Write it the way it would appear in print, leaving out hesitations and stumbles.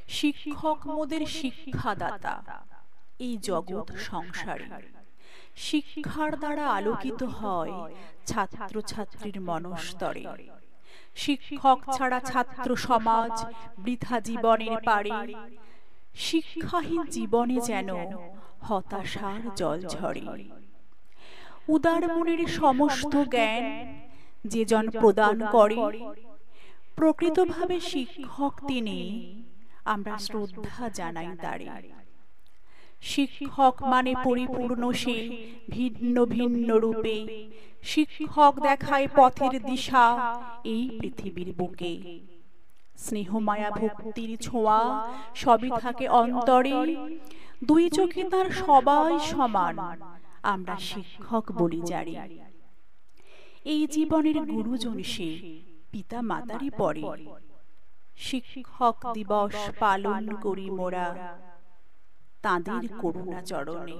শিক্ষক মোদের শিক্ষাদাতা এই জগৎ সংসারে। শিক্ষার দ্বারা আলোকিত হয় ছাত্র ছাত্রীর মনস্তরে। শিক্ষক ছাড়া ছাত্র সমাজ বৃথা জীবনের পারে। শিক্ষাহীন জীবনে যেন হতাশার জল ঝরে। উদার মনের সমস্ত জ্ঞান যে জন প্রদান করে, প্রকৃতভাবে শিক্ষক তিনি, আমরা শ্রদ্ধা জানাই তারে। শিক্ষক মানে পরিপূর্ণ সে ভিন্ন ভিন্ন রূপে। শিক্ষক দেখায় পথের দিশা এই পৃথিবীর বুকে। স্নেহ মায়া ভক্তির ছোঁয়া সবই থাকে অন্তরে। দুই চোখে তার সবাই সমান, আমরা শিক্ষক বলি যারে। এই জীবনের গুরুজন সে পিতা মাতারই পরে। শিক্ষক দিবস পালন করি মোরা তাঁদের করুণা চরণে।